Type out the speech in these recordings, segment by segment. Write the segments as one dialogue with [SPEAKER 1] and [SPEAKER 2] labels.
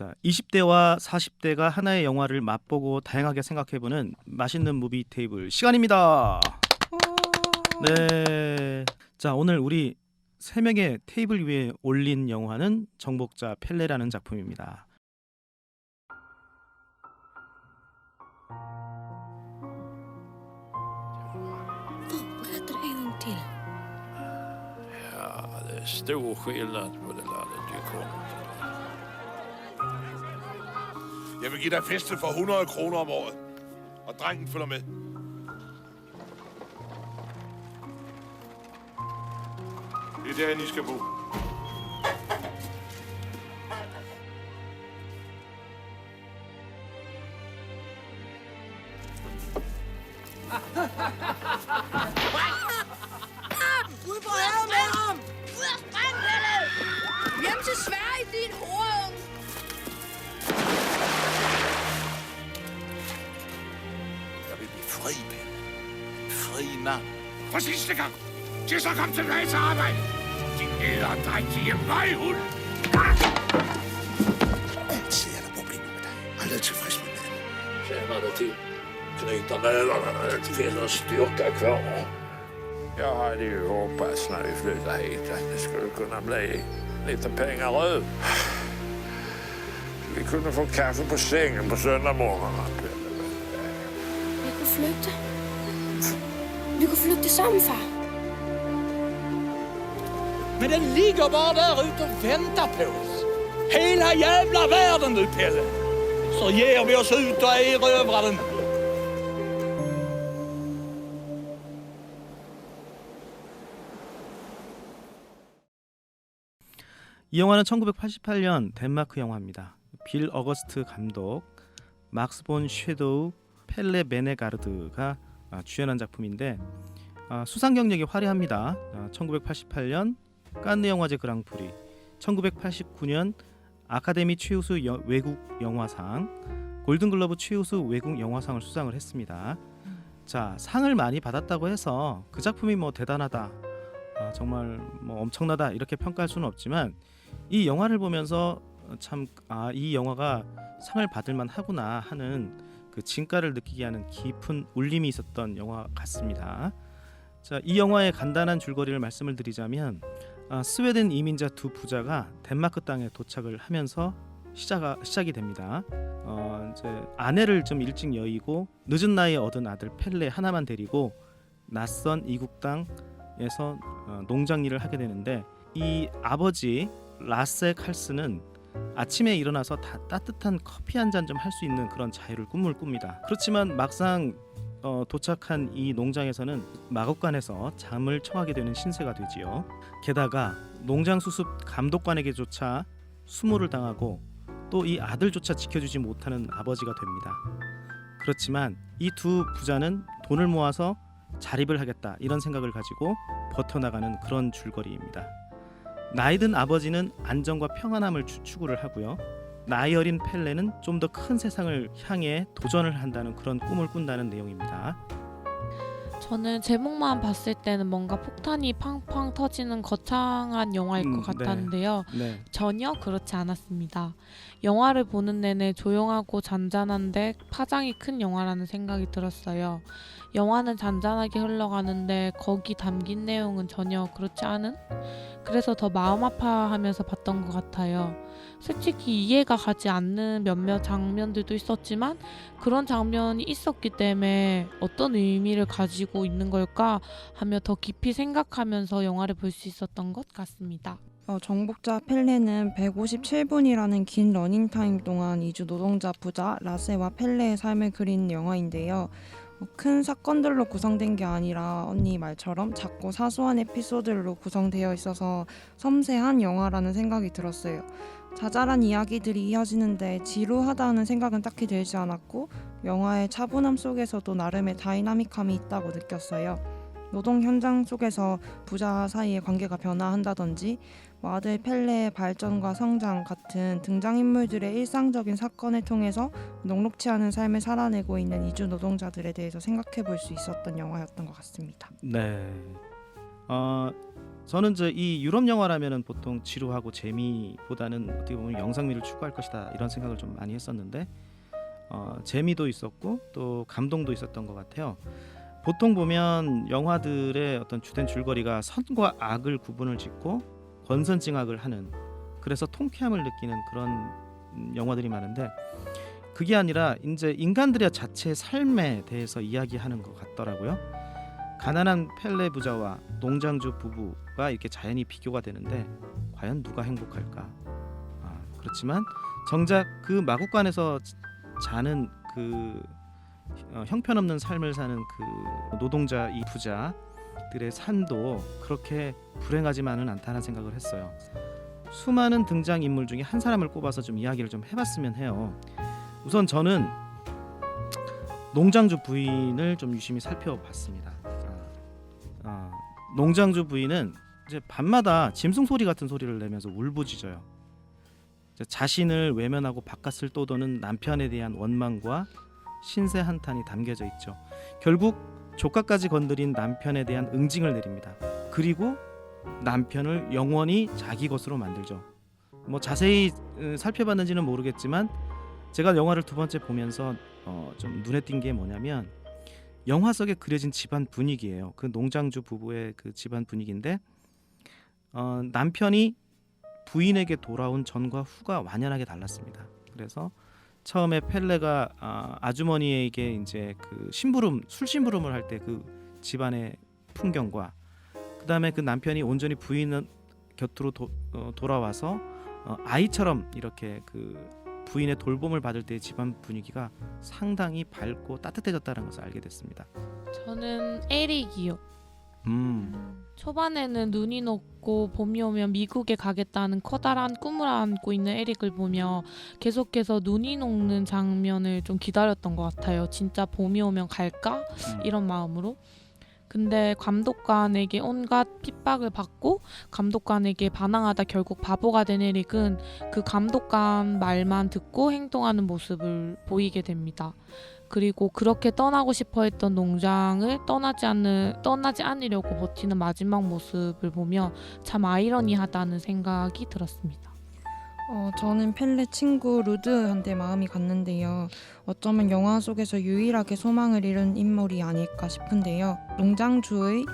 [SPEAKER 1] 자, 20대와 40대가 하나의 영화를 맛보고 다양하게 생각해보는 맛있는 무비 테이블 시간입니다. 네. 자, 오늘 우리 세 명의 테이블 위에 올린 영화는 정복자 펠레라는 작품입니다.
[SPEAKER 2] Berätta en gång till.
[SPEAKER 3] Ja, det är stor skillnad på det landet du kommer till.
[SPEAKER 4] Jeg vil give dig festen for 100 kroner om året. Og drengen følger med. Det er der, I skal bo.
[SPEAKER 2] Ud på havet med ham! Ud af sprængpille! Hjem til Sverige, din horunge!
[SPEAKER 3] Jag vill bli fri, Pelle. Fri man.
[SPEAKER 4] For sidste gang. Til så kom tilbage til arbejde. Din æderdrægtige møghund.
[SPEAKER 5] Altid er der problemer med dig. Aldrig tilfreds med maden.
[SPEAKER 3] Känner det till. Knyta nölarna när det finns styrka kvar. Jag hade ju hoppats när vi flyttade hit att det skulle kunna bli lite pengar över. Vi kunde få kaffe på sängen på söndagmorgnarna, Pelle.
[SPEAKER 2] Vi kunne flygte. Vi kunne flygte sammen, far.
[SPEAKER 6] Men den ligger bara där ute och väntar på oss. Hela jävla världen du, Pelle. Så ger vi oss ut och erövrar den.
[SPEAKER 1] 이 영화는 1988년 덴마크 영화입니다. 빌 어거스트 감독, 막스 본 쉐도우, 펠레 베네가르드가 주연한 작품인데 수상 경력이 화려합니다. 1988년 칸느 영화제 그랑프리, 1989년 아카데미 최우수 외국 영화상, 골든글러브 최우수 외국 영화상을 수상을 했습니다. 자, 상을 많이 받았다고 해서 그 작품이 뭐 대단하다, 정말 뭐 엄청나다 이렇게 평가할 수는 없지만 이 영화를 보면서 참 이 영화가 상을 받을 만하구나 하는 그 진가를 느끼게 하는 깊은 울림이 있었던 영화 같습니다. 자, 이 영화의 간단한 줄거리를 말씀을 드리자면 스웨덴 이민자 두 부자가 덴마크 땅에 도착을 하면서 시작이 됩니다. 이제 아내를 좀 일찍 여의고 늦은 나이에 얻은 아들 펠레 하나만 데리고 낯선 이국 땅에서 농장 일을 하게 되는데 이 아버지 라세 칼스는 아침에 일어나서 따뜻한 커피 한 잔 좀 할 수 있는 그런 자유를 꿈을 꿉니다. 그렇지만 막상 도착한 이 농장에서는 마곡간에서 잠을 청하게 되는 신세가 되지요. 게다가 농장 수습 감독관에게조차 수모를 당하고 또 이 아들조차 지켜주지 못하는 아버지가 됩니다. 그렇지만 이 두 부자는 돈을 모아서 자립을 하겠다 이런 생각을 가지고 버텨나가는 그런 줄거리입니다. 나이든 아버지는 안정과 평안함을 추구를 하고요. 나이 어린 펠레는 좀 더 큰 세상을 향해 도전을 한다는 그런 꿈을 꾼다는 내용입니다.
[SPEAKER 7] 저는 제목만 봤을 때는 뭔가 폭탄이 팡팡 터지는 거창한 영화일 것 같았는데요.
[SPEAKER 1] 네.
[SPEAKER 7] 전혀 그렇지 않았습니다. 영화를 보는 내내 조용하고 잔잔한데 파장이 큰 영화라는 생각이 들었어요. 영화는 잔잔하게 흘러가는데 거기 담긴 내용은 전혀 그렇지 않은? 그래서 더 마음 아파하면서 봤던 것 같아요. 솔직히 이해가 가지 않는 몇몇 장면들도 있었지만 그런 장면이 있었기 때문에 어떤 의미를 가지고 있는 걸까 하며 더 깊이 생각하면서 영화를 볼 수 있었던 것 같습니다.
[SPEAKER 8] 정복자 펠레는 157분이라는 긴 러닝타임 동안 이주 노동자 부자 라세와 펠레의 삶을 그린 영화인데요. 큰 사건들로 구성된 게 아니라 언니 말처럼 작고 사소한 에피소드로 구성되어 있어서 섬세한 영화라는 생각이 들었어요. 자잘한 이야기들이 이어지는데 지루하다는 생각은 딱히 들지 않았고 영화의 차분함 속에서도 나름의 다이나믹함이 있다고 느꼈어요. 노동 현장 속에서 부자 사이의 관계가 변화한다든지 아들 펠레의 발전과 성장 같은 등장인물들의 일상적인 사건을 통해서 녹록치 않은 삶을 살아내고 있는 이주 노동자들에 대해서 생각해 볼 수 있었던 영화였던 것 같습니다.
[SPEAKER 1] 네. 저는 이제 이 유럽 영화라면은 보통 지루하고 재미보다는 어떻게 보면 영상미를 추구할 것이다 이런 생각을 좀 많이 했었는데 재미도 있었고 또 감동도 있었던 것 같아요. 보통 보면 영화들의 어떤 주된 줄거리가 선과 악을 구분을 짓고 권선징악을 하는, 그래서 통쾌함을 느끼는 그런 영화들이 많은데 그게 아니라 이제 인간들의 자체의 삶에 대해서 이야기하는 것 같더라고요. 가난한 펠레 부자와 농장주 부부가 이렇게 자연히 비교가 되는데 과연 누가 행복할까? 그렇지만 정작 그 마국간에서 자는 그 형편없는 삶을 사는 그 노동자 이 부자들의 삶도 그렇게 불행하지만은 않다는 생각을 했어요. 수많은 등장 인물 중에 한 사람을 꼽아서 좀 이야기를 좀 해봤으면 해요. 우선 저는 농장주 부인을 좀 유심히 살펴봤습니다. 농장주 부인은 이제 밤마다 짐승 소리 같은 소리를 내면서 울부짖어요. 자신을 외면하고 바깥을 떠도는 남편에 대한 원망과 신세 한탄이 담겨져 있죠. 결국 조카까지 건드린 남편에 대한 응징을 내립니다. 그리고 남편을 영원히 자기 것으로 만들죠. 뭐 자세히 살펴봤는지는 모르겠지만 제가 영화를 두 번째 보면서 좀 눈에 띈 게 뭐냐면 영화 속에 그려진 집안 분위기예요. 그 농장주 부부의 그 집안 분위기인데 남편이 부인에게 돌아온 전과 후가 완연하게 달랐습니다. 그래서 처음에 펠레가 아주머니에게 이제 그 술 심부름을 할 때 그 집안의 풍경과 그다음에 그 남편이 온전히 부인 곁으로 돌아와서 아이처럼 이렇게 그 부인의 돌봄을 받을 때의 집안 분위기가 상당히 밝고 따뜻해졌다는 것을 알게 됐습니다.
[SPEAKER 7] 저는 에릭이요. 초반에는 눈이 녹고 봄이 오면 미국에 가겠다는 커다란 꿈을 안고 있는 에릭을 보며 계속해서 눈이 녹는 장면을 좀 기다렸던 것 같아요. 진짜 봄이 오면 갈까? 이런 마음으로. 근데 감독관에게 온갖 핍박을 받고 감독관에게 반항하다 결국 바보가 된 에릭은 그 감독관 말만 듣고 행동하는 모습을 보이게 됩니다. 그리고 그렇게 떠나고 싶어 했던 농장을 떠나지 않으려고 버티는 마지막 모습을 보며 참 아이러니하다는 생각이 들었습니다.
[SPEAKER 8] 저는 펠레 친구 루드한테 마음이 갔는데요. 어쩌면 영화 속에서 유일하게 소망을 잃은 인물이 아닐까 싶은데요. 농장주의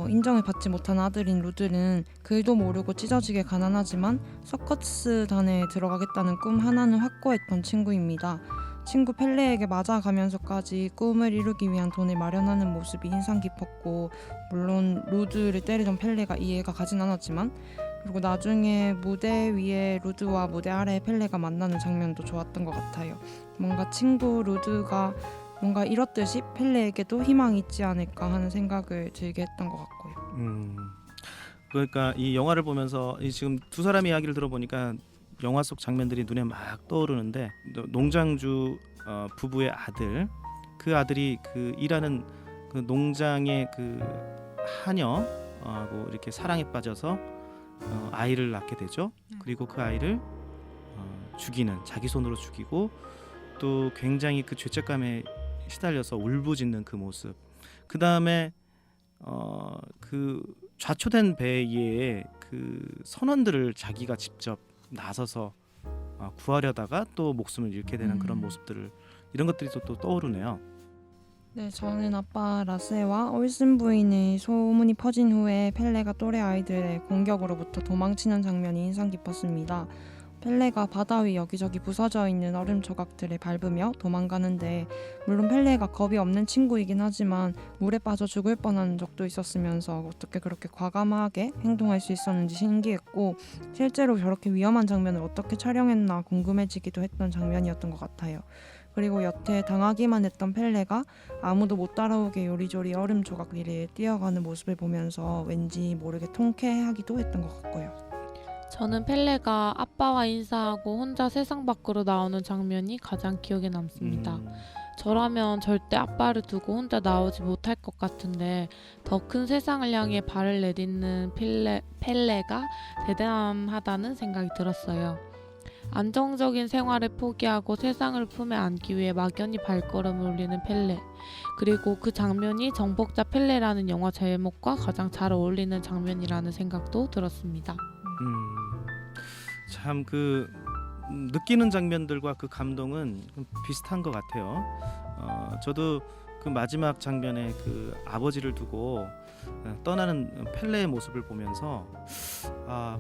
[SPEAKER 8] 인정을 받지 못한 아들인 루드는 글도 모르고 찢어지게 가난하지만 서커스단에 들어가겠다는 꿈 하나는 확고했던 친구입니다. 친구 펠레에게 맞아가면서까지 꿈을 이루기 위한 돈을 마련하는 모습이 인상 깊었고, 물론 루드를 때리던 펠레가 이해가 가진 않았지만, 그리고 나중에 무대 위에 루드와 무대 아래에 펠레가 만나는 장면도 좋았던 것 같아요. 뭔가 친구 루드가 뭔가 잃었듯이 펠레에게도 희망이 있지 않을까 하는 생각을 들게 했던 것 같고요.
[SPEAKER 1] 그러니까 이 영화를 보면서 지금 두 사람의 이야기를 들어보니까 영화 속 장면들이 눈에 막 떠오르는데, 농장주 부부의 아들, 그 아들이 그 일하는 그 농장의 그 하녀하고 이렇게 사랑에 빠져서 아이를 낳게 되죠. 그리고 그 아이를 죽이는, 자기 손으로 죽이고 또 굉장히 그 죄책감에 시달려서 울부짖는 그 모습. 그 다음에 그 좌초된 배에 그 선원들을 자기가 직접 나서서 구하려다가 또 목숨을 잃게 되는 그런 모습들을, 이런 것들이 또 떠오르네요.
[SPEAKER 8] 네, 저는 아빠 라세와 올슨 부인의 소문이 퍼진 후에 펠레가 또래 아이들의 공격으로부터 도망치는 장면이 인상 깊었습니다. 펠레가 바다 위 여기저기 부서져 있는 얼음 조각들을 밟으며 도망가는데, 물론 펠레가 겁이 없는 친구이긴 하지만 물에 빠져 죽을 뻔한 적도 있었으면서 어떻게 그렇게 과감하게 행동할 수 있었는지 신기했고, 실제로 저렇게 위험한 장면을 어떻게 촬영했나 궁금해지기도 했던 장면이었던 것 같아요. 그리고 여태 당하기만 했던 펠레가 아무도 못 따라오게 요리조리 얼음 조각 위를 뛰어가는 모습을 보면서 왠지 모르게 통쾌하기도 했던 것 같고요.
[SPEAKER 7] 저는 펠레가 아빠와 인사하고 혼자 세상 밖으로 나오는 장면이 가장 기억에 남습니다. 저라면 절대 아빠를 두고 혼자 나오지 못할 것 같은데 더 큰 세상을 향해 발을 내딛는 펠레가 대단하다는 생각이 들었어요. 안정적인 생활을 포기하고 세상을 품에 안기 위해 막연히 발걸음을 올리는 펠레. 그리고 그 장면이 정복자 펠레라는 영화 제목과 가장 잘 어울리는 장면이라는 생각도 들었습니다.
[SPEAKER 1] 참 그 느끼는 장면들과 그 감동은 비슷한 것 같아요. 저도 그 마지막 장면에 그 아버지를 두고 떠나는 펠레의 모습을 보면서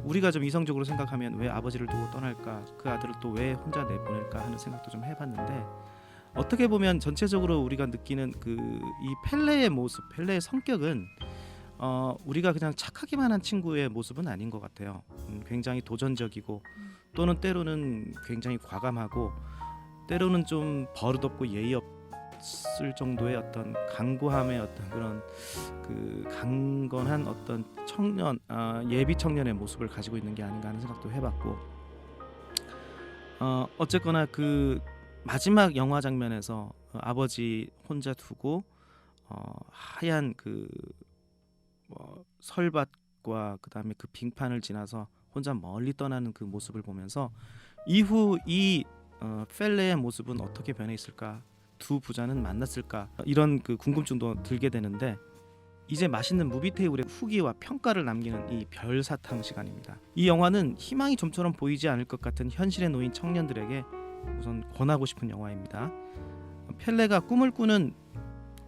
[SPEAKER 1] 우리가 좀 이성적으로 생각하면 왜 아버지를 두고 떠날까, 그 아들을 또 왜 혼자 내보낼까 하는 생각도 좀 해봤는데, 어떻게 보면 전체적으로 우리가 느끼는 그 이 펠레의 모습, 펠레의 성격은 우리가 그냥 착하기만 한 친구의 모습은 아닌 것 같아요. 굉장히 도전적이고 또는 때로는 굉장히 과감하고 때로는 좀 버릇없고 예의 없을 정도의 어떤 강고함의 어떤 그런 그 강건한 어떤 청년, 예비 청년의 모습을 가지고 있는 게 아닌가 하는 생각도 해봤고, 어쨌거나 그 마지막 영화 장면에서 아버지 혼자 두고 하얀 그 설밭과 그 다음에 그 빙판을 지나서 혼자 멀리 떠나는 그 모습을 보면서 이후 이 펠레의 모습은 어떻게 변해 있을까, 두 부자는 만났을까, 이런 그 궁금증도 들게 되는데, 이제 맛있는 무비 테이블에 후기와 평가를 남기는 이 별사탕 시간입니다. 이 영화는 희망이 좀처럼 보이지 않을 것 같은 현실에 놓인 청년들에게 우선 권하고 싶은 영화입니다. 펠레가 꿈을 꾸는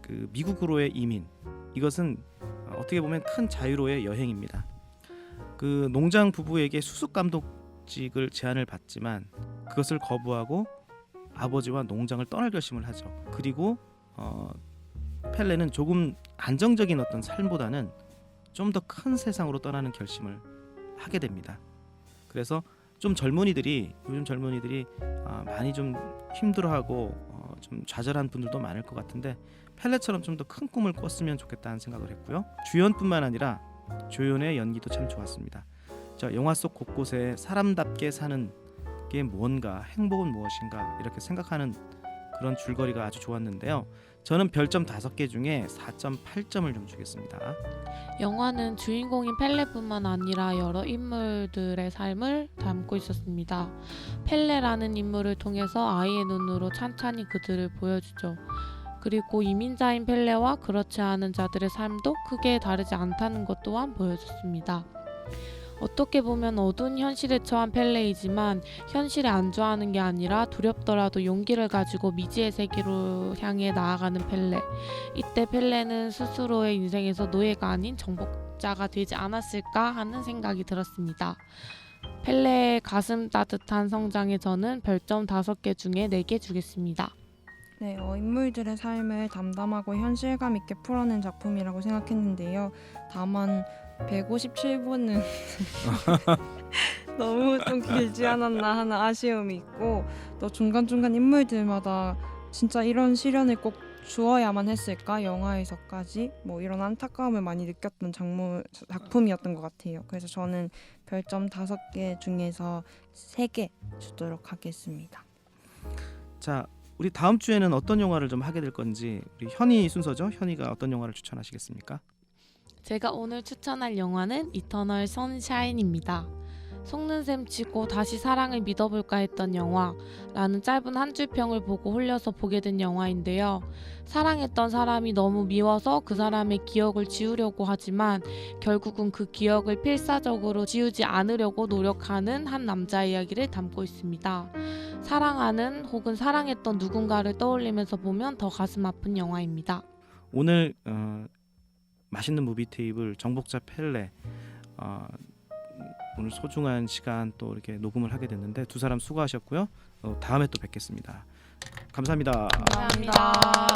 [SPEAKER 1] 그 미국으로의 이민, 이것은 어떻게 보면 큰 자유로의 여행입니다. 그 농장 부부에게 수석 감독직을 제안을 받지만 그것을 거부하고 아버지와 농장을 떠날 결심을 하죠. 그리고 펠레는 조금 안정적인 어떤 삶보다는 좀 더 큰 세상으로 떠나는 결심을 하게 됩니다. 그래서 좀 요즘 젊은이들이 많이 좀 힘들어하고 좀 좌절한 분들도 많을 것 같은데, 펠레처럼 좀 더 큰 꿈을 꿨으면 좋겠다는 생각을 했고요. 주연뿐만 아니라 조연의 연기도 참 좋았습니다. 자, 영화 속 곳곳에 사람답게 사는 게 뭔가, 행복은 무엇인가 이렇게 생각하는 그런 줄거리가 아주 좋았는데요. 저는 별점 5개 중에 4.8점을 좀 주겠습니다.
[SPEAKER 7] 영화는 주인공인 펠레뿐만 아니라 여러 인물들의 삶을 담고 있었습니다. 펠레라는 인물을 통해서 아이의 눈으로 찬찬히 그들을 보여주죠. 그리고 이민자인 펠레와 그렇지 않은 자들의 삶도 크게 다르지 않다는 것 또한 보여줬습니다. 어떻게 보면 어두운 현실에 처한 펠레이지만 현실에 안주하는 게 아니라 두렵더라도 용기를 가지고 미지의 세계로 향해 나아가는 펠레. 이때 펠레는 스스로의 인생에서 노예가 아닌 정복자가 되지 않았을까 하는 생각이 들었습니다. 펠레의 가슴 따뜻한 성장에 저는 별점 5개 중에 4개 주겠습니다.
[SPEAKER 8] 네, 인물들의 삶을 담담하고 현실감 있게 풀어낸 작품이라고 생각했는데요. 다만 157분은 너무 좀 길지 않았나 하는 아쉬움이 있고, 또 중간중간 인물들마다 진짜 이런 시련을 꼭 주어야만 했을까? 영화에서까지 이런 안타까움을 많이 느꼈던 작품이었던 것 같아요. 그래서 저는 별점 5개 중에서 3개 주도록 하겠습니다.
[SPEAKER 1] 자, 우리 다음 주에는 어떤 영화를 좀 하게 될 건지, 우리 현이 순서죠? 현이가 어떤 영화를 추천하시겠습니까?
[SPEAKER 7] 제가 오늘 추천할 영화는 이터널 선샤인입니다. 속는 셈 치고 다시 사랑을 믿어볼까 했던 영화라는 짧은 한 줄 평을 보고 홀려서 보게 된 영화인데요. 사랑했던 사람이 너무 미워서 그 사람의 기억을 지우려고 하지만 결국은 그 기억을 필사적으로 지우지 않으려고 노력하는 한 남자의 이야기를 담고 있습니다. 사랑하는 혹은 사랑했던 누군가를 떠올리면서 보면 더 가슴 아픈 영화입니다.
[SPEAKER 1] 오늘 맛있는 무비 테이블 정복자 펠레, 오늘 소중한 시간 또 이렇게 녹음을 하게 됐는데 두 사람 수고하셨고요. 다음에 또 뵙겠습니다. 감사합니다.
[SPEAKER 7] 감사합니다.